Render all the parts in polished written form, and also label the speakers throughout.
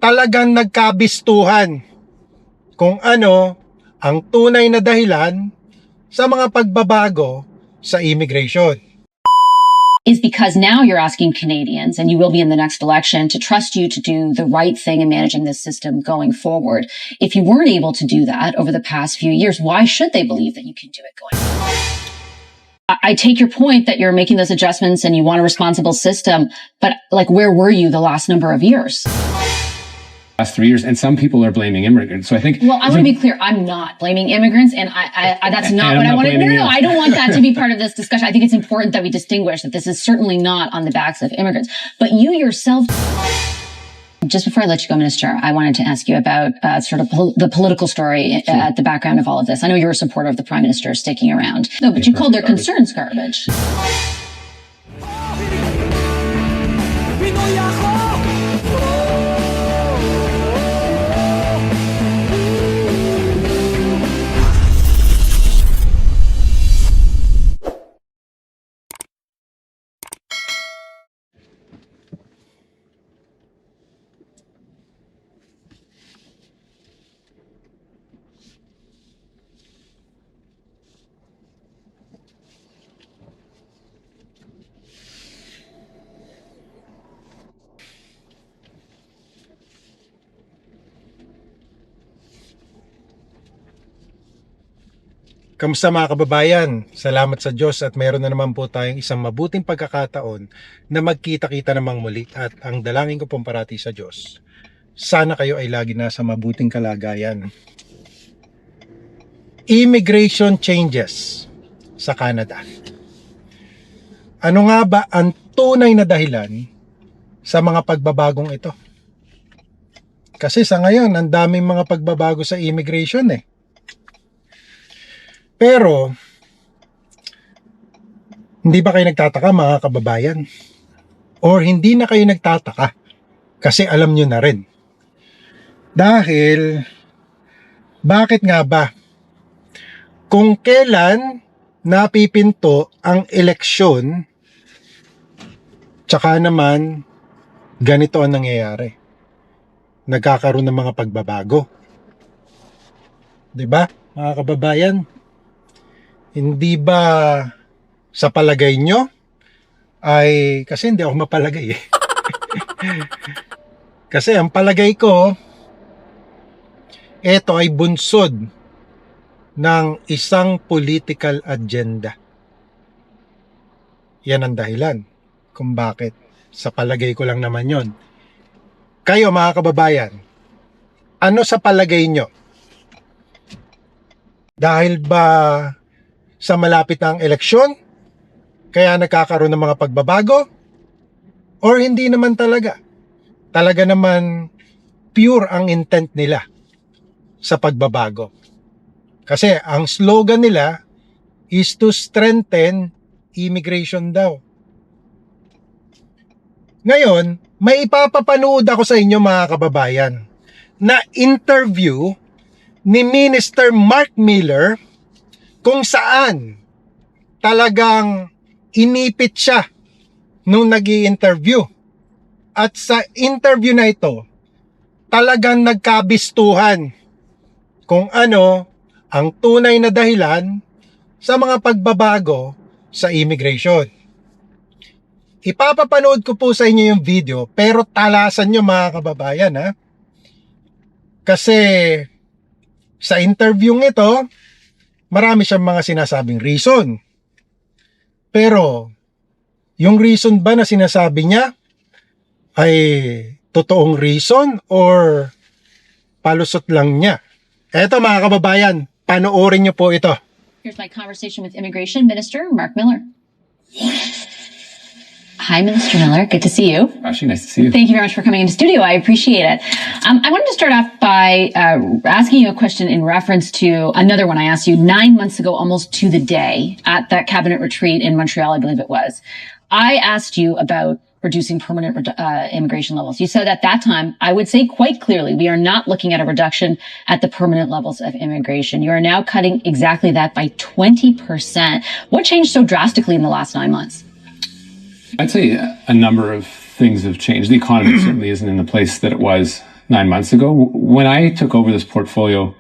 Speaker 1: talagang nagkabistuhan kung ano ang tunay na dahilan sa mga pagbabago sa immigration.
Speaker 2: Is because now you're asking Canadians, and you will be in the next election, to trust you to do the right thing in managing this system going forward. If you weren't able to do that over the past few years, why should they believe that you can do it going forward? I take your point that you're making those adjustments and you want a responsible system, but like, where were you the last number of years?
Speaker 3: Last 3 years, and some people are blaming immigrants. So I think.
Speaker 2: Well, I want to be clear. I'm not blaming immigrants, and I that's not what I want to. No, I don't want that to be part of this discussion. I think it's important that we distinguish that this is certainly not on the backs of immigrants, but you yourself. Just before I let you go, Minister, I wanted to ask you about sort of the political story at the background of all of this. I know you're a supporter of the Prime Minister sticking around. No, but you called their concerns garbage.
Speaker 4: Pinoy ako!
Speaker 1: Kamusta mga kababayan? Salamat sa Diyos at mayroon na naman po tayong isang mabuting pagkakataon na magkita-kita namang muli, at ang dalangin ko pong parati sa Diyos, sana kayo ay lagi nasa mabuting kalagayan. Immigration changes sa Canada. Ano nga ba ang tunay na dahilan sa mga pagbabagong ito? Kasi sa ngayon, ang daming mga pagbabago sa immigration eh. Pero, hindi ba kayo nagtataka mga kababayan? Or hindi na kayo nagtataka kasi alam nyo na rin. Dahil, bakit nga ba? Kung kailan napipinto ang eleksyon, tsaka naman, ganito ang nangyayari. Nagkakaroon ng mga pagbabago. 'Di ba, mga kababayan? Hindi ba sa palagay nyo ay, kasi hindi ako mapalagay eh. Kasi ang palagay ko, ito ay bunsod ng isang political agenda. Yan ang dahilan kung bakit. Sa palagay ko lang naman yon. Kayo mga kababayan, ano sa palagay nyo? Dahil ba sa malapit na ang eleksyon, kaya nagkakaroon ng mga pagbabago? Or hindi naman talaga? Talaga naman pure ang intent nila sa pagbabago. Kasi ang slogan nila is to strengthen immigration daw. Ngayon, may ipapapanood ako sa inyo mga kababayan na interview ni Minister Mark Miller, kung saan talagang inipit siya nung nag-i-interview. At sa interview na ito, talagang nagkabistuhan kung ano ang tunay na dahilan sa mga pagbabago sa immigration. Ipapapanood ko po sa inyo yung video, pero talasan nyo mga kababayan ha. Kasi sa interview ito, marami siyang mga sinasabing reason. Pero, yung reason ba na sinasabi niya ay totoong reason or palusot lang niya? Eto mga kababayan, panoorin niyo po ito.
Speaker 2: Here's my conversation with Immigration Minister Mark Miller. Hi, Minister Miller. Good to see you.
Speaker 3: Actually, nice to see you.
Speaker 2: Thank you very much for coming into studio. I appreciate it. I wanted to start off by asking you a question in reference to another one I asked you 9 months ago, almost to the day, at that cabinet retreat in Montreal, I believe it was. I asked you about reducing permanent immigration levels. You said at that time, I would say quite clearly, we are not looking at a reduction at the permanent levels of immigration. You are now cutting exactly that by 20%. What changed so drastically in the last 9 months?
Speaker 3: I'd say a number of things have changed. The economy certainly isn't in the place that it was 9 months ago. When I took over this portfolio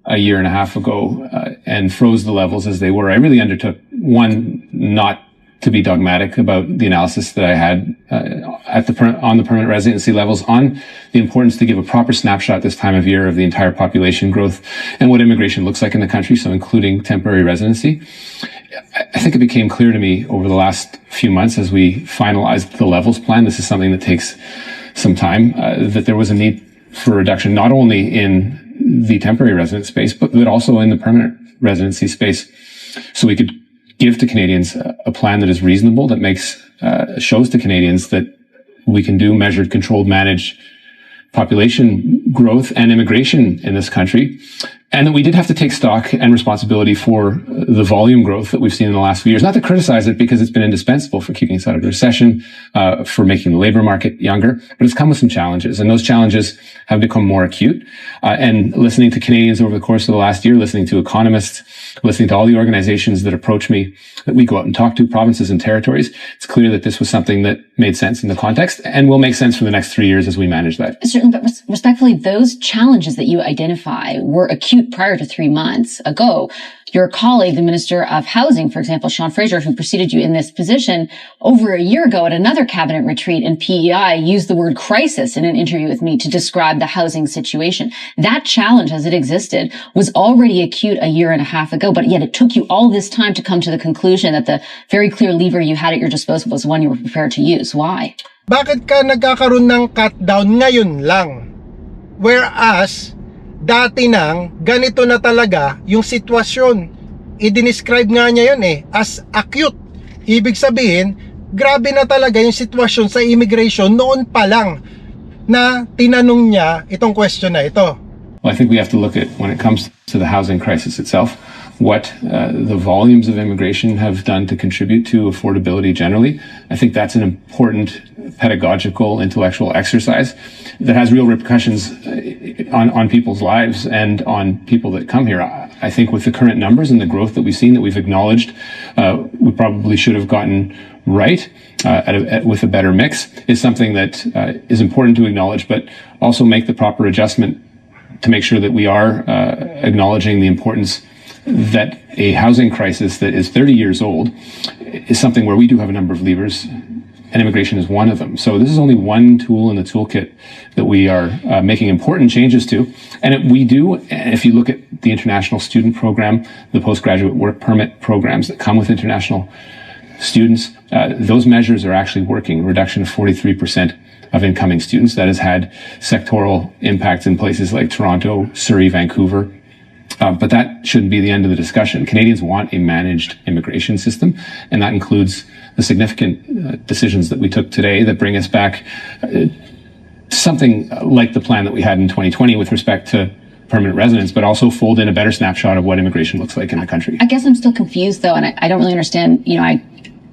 Speaker 3: a year and a half ago and froze the levels as they were, I really undertook, one, not to be dogmatic about the analysis that I had on the permanent residency levels, on the importance to give a proper snapshot this time of year of the entire population growth and what immigration looks like in the country, so including temporary residency. I think it became clear to me over the last few months as we finalized the levels plan, this is something that takes some time, that there was a need for a reduction not only in the temporary resident space, but also in the permanent residency space, so we could give to Canadians a plan that is reasonable, that shows to Canadians that we can do measured, controlled, managed population growth and immigration in this country. And that we did have to take stock and responsibility for the volume growth that we've seen in the last few years. Not to criticize it, because it's been indispensable for keeping us out of recession, for making the labor market younger, but it's come with some challenges. And those challenges have become more acute. And listening to Canadians over the course of the last year, listening to economists, listening to all the organizations that approach me, that we go out and talk to, provinces and territories, it's clear that this was something that made sense in the context and will make sense for the next 3 years as we manage that.
Speaker 2: Certainly, but respectfully, those challenges that you identify were acute prior to 3 months ago. Your colleague, the Minister of Housing, for example, Sean Fraser, who preceded you in this position, over a year ago at another cabinet retreat in PEI, used the word crisis in an interview with me to describe the housing situation. That challenge, as it existed, was already acute a year and a half ago, but yet it took you all this time to come to the conclusion that the very clear lever you had at your disposal was one you were prepared to use. Why?
Speaker 1: Bakit ka nagkakaroon ng cut down ngayon lang? Whereas, dati nang ganito na talaga yung sitwasyon. I-describe nga niya yun as acute. Ibig sabihin, grabe na talaga yung sitwasyon sa immigration noon pa lang na tinanong niya itong question na ito.
Speaker 3: Well, I think we have to look at, when it comes to the housing crisis itself, what the volumes of immigration have done to contribute to affordability generally. I think that's an important pedagogical, intellectual exercise that has real repercussions on people's lives and on people that come here. I think with the current numbers and the growth that we've seen, that we've acknowledged, we probably should have gotten right with a better mix, is something that is important to acknowledge, but also make the proper adjustment to make sure that we are acknowledging the importance that a housing crisis that is 30 years old is something where we do have a number of levers, and immigration is one of them. So this is only one tool in the toolkit that we are making important changes to. And we do, if you look at the international student program, the postgraduate work permit programs that come with international students, those measures are actually working. Reduction of 43% of incoming students. That has had sectoral impacts in places like Toronto, Surrey, Vancouver. But that shouldn't be the end of the discussion. Canadians want a managed immigration system, and that includes the significant decisions that we took today that bring us back something like the plan that we had in 2020 with respect to permanent residents, but also fold in a better snapshot of what immigration looks like in the country.
Speaker 2: I guess I'm still confused, though, and I don't really understand.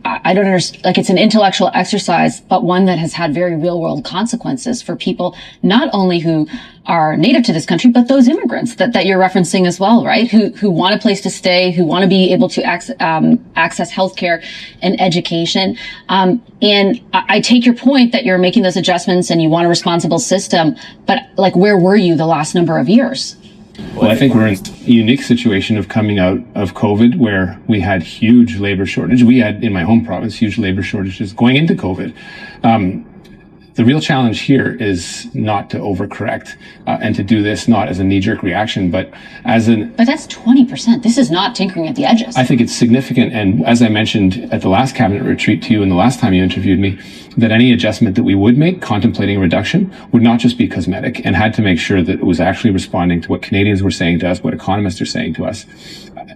Speaker 2: I don't understand, like, it's an intellectual exercise, but one that has had very real world consequences for people, not only who are native to this country, but those immigrants that you're referencing as well, right? Who want a place to stay, who want to be able to access healthcare and education. And I take your point that you're making those adjustments and you want a responsible system, but like, where were you the last number of years?
Speaker 3: Well, I think we're in a unique situation of coming out of COVID, where we had huge labor shortage. We had, in my home province, huge labor shortages going into COVID. The real challenge here is not to overcorrect and to do this not as a knee-jerk reaction, but as an...
Speaker 2: But that's 20%. This is not tinkering at the edges.
Speaker 3: I think it's significant. And as I mentioned at the last cabinet retreat to you and the last time you interviewed me, that any adjustment that we would make, contemplating a reduction, would not just be cosmetic, and had to make sure that it was actually responding to what Canadians were saying to us, what economists are saying to us.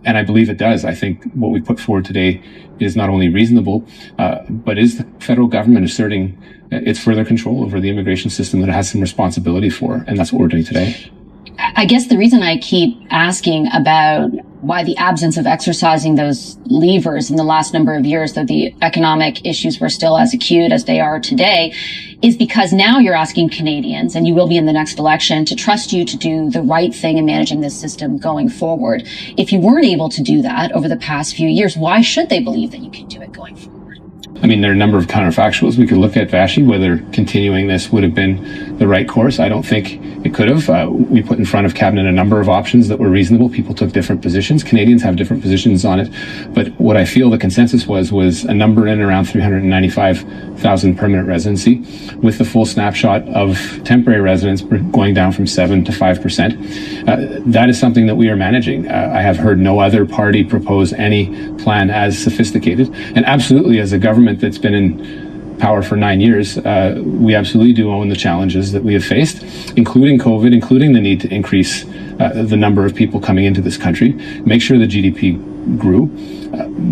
Speaker 3: And I believe it does. I think what we put forward today is not only reasonable, but is the federal government asserting its further control over the immigration system that it has some responsibility for. And that's what we're doing today.
Speaker 2: I guess the reason I keep asking about why the absence of exercising those levers in the last number of years, though the economic issues were still as acute as they are today, is because now you're asking Canadians, and you will be in the next election, to trust you to do the right thing in managing this system going forward. If you weren't able to do that over the past few years, why should they believe that you can do it going forward?
Speaker 3: I mean, there are a number of counterfactuals we could look at, Vashi, whether continuing this would have been the right course. I don't think it could have. We put in front of Cabinet a number of options that were reasonable. People took different positions. Canadians have different positions on it. But what I feel the consensus was a number in around 395,000 permanent residency, with the full snapshot of temporary residents going down from 7 to 5%. That is something that we are managing. I have heard no other party propose any plan as sophisticated. And absolutely, as a government that's been in power for 9 years, we absolutely do own the challenges that we have faced, including COVID, including the need to increase the number of people coming into this country, make sure the GDP grew,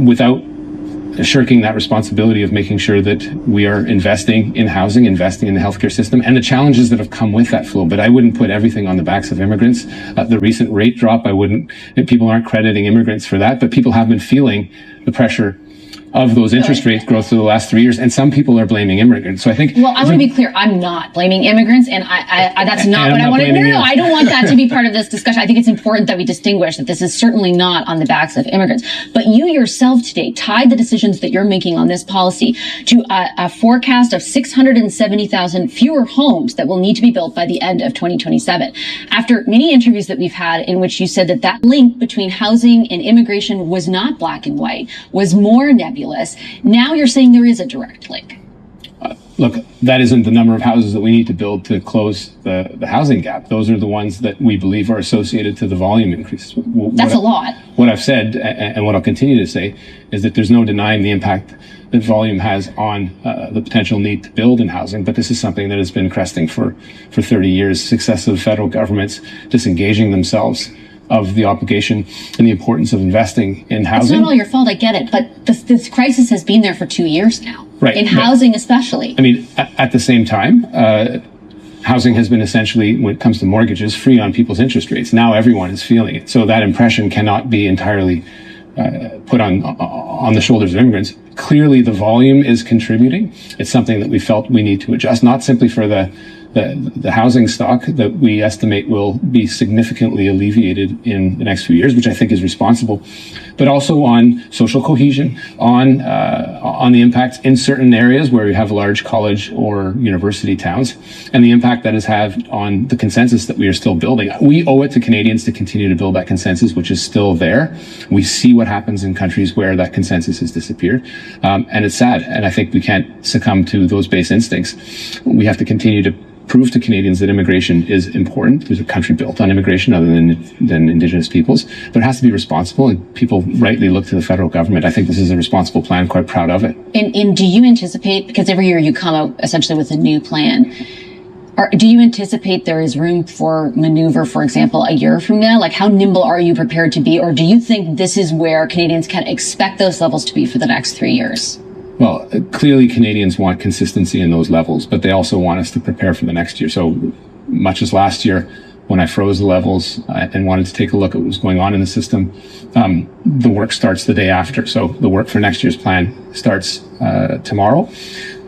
Speaker 3: without shirking that responsibility of making sure that we are investing in housing, investing in the healthcare system, and the challenges that have come with that flow. But I wouldn't put everything on the backs of immigrants. The recent rate drop, people aren't crediting immigrants for that, but people have been feeling the pressure of those interest rate growth for the last 3 years, and some people are blaming immigrants. So I think.
Speaker 2: Well, I want to be clear. I'm not blaming immigrants, and I that's not what I wanted. No, I don't want that to be part of this discussion. I think it's important that we distinguish that this is certainly not on the backs of immigrants. But you yourself today tied the decisions that you're making on this policy to a forecast of 670,000 fewer homes that will need to be built by the end of 2027. After many interviews that we've had in which you said that that link between housing and immigration was not black and white, was more nebulous. Now you're saying there is a direct link.
Speaker 3: Look, that isn't the number of houses that we need to build to close the housing gap. Those are the ones that we believe are associated to the volume increase.
Speaker 2: That's a lot.
Speaker 3: What I've said, and what I'll continue to say, is that there's no denying the impact that volume has on the potential need to build in housing. But this is something that has been cresting for 30 years. Successive federal governments disengaging themselves of the obligation and the importance of investing in housing.
Speaker 2: It's not all your fault, I get it, but this crisis has been there for 2 years now.
Speaker 3: Right.
Speaker 2: In housing especially.
Speaker 3: I mean, at the same time, housing has been essentially, when it comes to mortgages, free on people's interest rates. Now everyone is feeling it. So that impression cannot be entirely put on the shoulders of immigrants. Clearly, the volume is contributing. It's something that we felt we need to adjust, not simply for the housing stock that we estimate will be significantly alleviated in the next few years, which I think is responsible, but also on social cohesion, on the impacts in certain areas where we have large college or university towns, and the impact that has had on the consensus that we are still building. We owe it to Canadians to continue to build that consensus, which is still there. We see what happens in countries where that consensus has disappeared, and it's sad. And I think we can't succumb to those base instincts. We have to continue to prove to Canadians that immigration is important. There's a country built on immigration other than Indigenous peoples, but it has to be responsible, and people rightly look to the federal government. I think this is a responsible plan, quite proud of it.
Speaker 2: And do you anticipate, because every year you come out essentially with a new plan, do you anticipate there is room for maneuver, for example, a year from now? Like, how nimble are you prepared to be? Or do you think this is where Canadians can expect those levels to be for the next 3 years?
Speaker 3: Well, clearly Canadians want consistency in those levels, but they also want us to prepare for the next year. So much as last year, when I froze the levels and wanted to take a look at what was going on in the system, the work starts the day after. So the work for next year's plan starts tomorrow.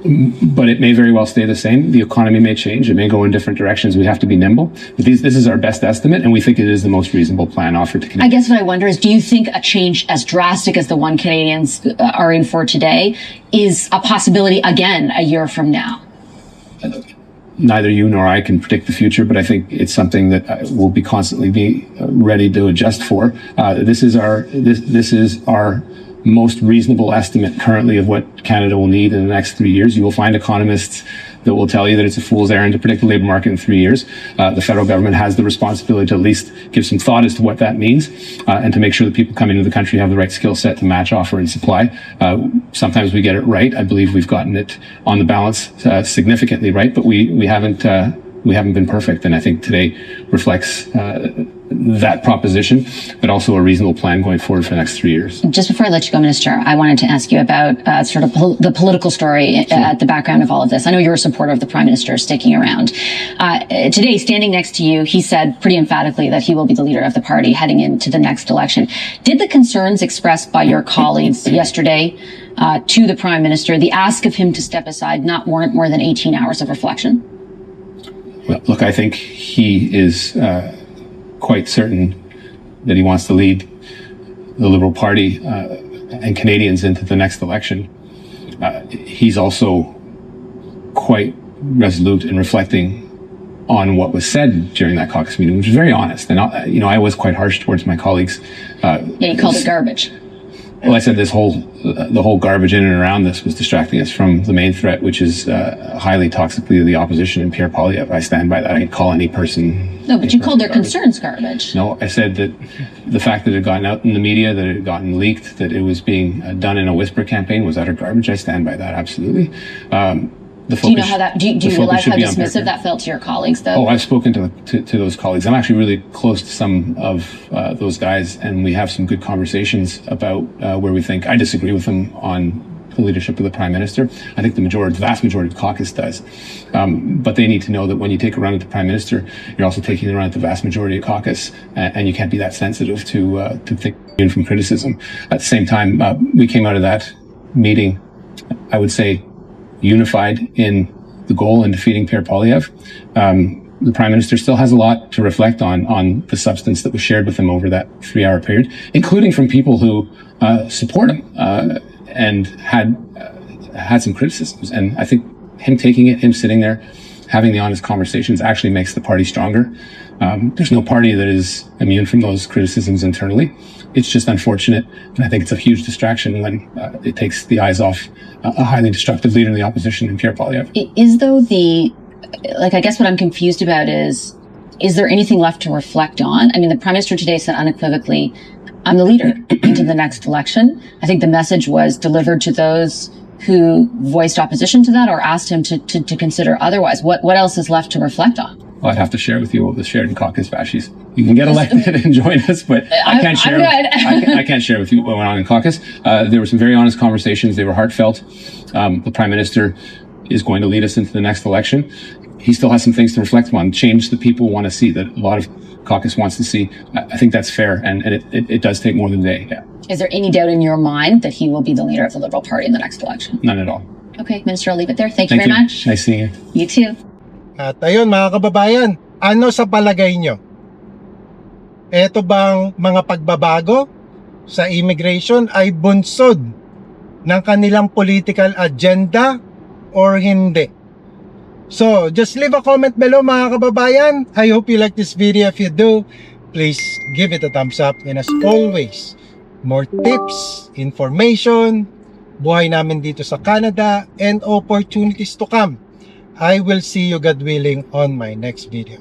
Speaker 3: But it may very well stay the same. The economy may change. It may go in different directions. We have to be nimble. But this is our best estimate, and we think it is the most reasonable plan offered to Canadians.
Speaker 2: I guess what I wonder is, do you think a change as drastic as the one Canadians are in for today is a possibility again a year from now?
Speaker 3: Neither you nor I can predict the future, but I think it's something that we'll be constantly be ready to adjust for. This is our most reasonable estimate currently of what Canada will need in the next 3 years. You will find economists that will tell you that it's a fool's errand to predict the labor market in 3 years. The federal government has the responsibility to at least give some thought as to what that means, and to make sure that people coming into the country have the right skill set to match offer and supply. Sometimes we get it right. I believe we've gotten it on the balance significantly right, but we haven't been perfect, and I think today reflects that proposition, but also a reasonable plan going forward for the next 3 years.
Speaker 2: Just before I let you go, Minister, I wanted to ask you about sort of the political story at the background of all of this. I know you're a supporter of the Prime Minister sticking around. Today, standing next to you, he said pretty emphatically that he will be the leader of the party heading into the next election. Did the concerns expressed by your colleagues yesterday to the Prime Minister, the ask of him to step aside, not warrant more than 18 hours of reflection?
Speaker 3: Well, look, I think he is quite certain that he wants to lead the Liberal Party and Canadians into the next election. He's also quite resolute in reflecting on what was said during that caucus meeting, which was very honest. And I was quite harsh towards my colleagues.
Speaker 2: Yeah, you called it garbage.
Speaker 3: Well, I said the whole garbage in and around this was distracting us from the main threat, which is highly toxically to the opposition and Pierre Poilievre. I stand by that. I call any person.
Speaker 2: No, but you called their concerns garbage.
Speaker 3: No, I said that the fact that it had gotten out in the media, that it had gotten leaked, that it was being done in a whisper campaign was utter garbage. I stand by that, absolutely.
Speaker 2: Do you know how that? Do you realize how dismissive that felt to your colleagues, though?
Speaker 3: Oh, I've spoken to those colleagues. I'm actually really close to some of those guys, and we have some good conversations about where we think I disagree with them on the leadership of the Prime Minister. I think the vast majority of the caucus does, but they need to know that when you take a run at the Prime Minister, you're also taking a run at the vast majority of caucus, and you can't be that sensitive to think from criticism. At the same time, we came out of that meeting, I would say, unified in the goal in defeating Pierre Poilievre. The Prime Minister still has a lot to reflect on the substance that was shared with him over that 3-hour period, including from people who support him and had some criticisms. And I think him taking it, him sitting there, having the honest conversations actually makes the party stronger. There's no party that is immune from those criticisms internally. It's just unfortunate, and I think it's a huge distraction when it takes the eyes off a highly destructive leader in the opposition in Pierre Poilievre.
Speaker 2: I guess what I'm confused about is there anything left to reflect on? I mean, the Prime Minister today said unequivocally, I'm the leader into the next election. I think the message was delivered to those who voiced opposition to that or asked him to consider otherwise. What else is left to reflect on?
Speaker 3: Well, I'd have to share with you what was shared in caucus, Vashis. You can get elected and join us, but I can't share. I can't share with you what went on in caucus. There were some very honest conversations. They were heartfelt. The Prime Minister is going to lead us into the next election. He still has some things to reflect on, change that people want to see, that a lot of caucus wants to see. I think that's fair, and it does take more than a day. Yeah.
Speaker 2: Is there any doubt in your mind that he will be the leader of the Liberal Party in the next election?
Speaker 3: None at all.
Speaker 2: Okay, Minister, I'll leave it there. Thank you very much.
Speaker 3: Nice seeing you.
Speaker 2: You too.
Speaker 1: At ayun mga kababayan, ano sa palagay nyo? Eto bang mga pagbabago sa immigration ay bunsod ng kanilang political agenda or hindi? So, just leave a comment below mga kababayan. I hope you like this video. If you do, please give it a thumbs up. And as always, more tips, information, buhay namin dito sa Canada, and opportunities to come. I will see you, God willing, on my next video.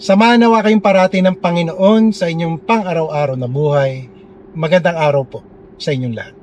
Speaker 1: Samahan nawa kayong parati ng Panginoon sa inyong pang-araw-araw na buhay. Magandang araw po sa inyong lahat.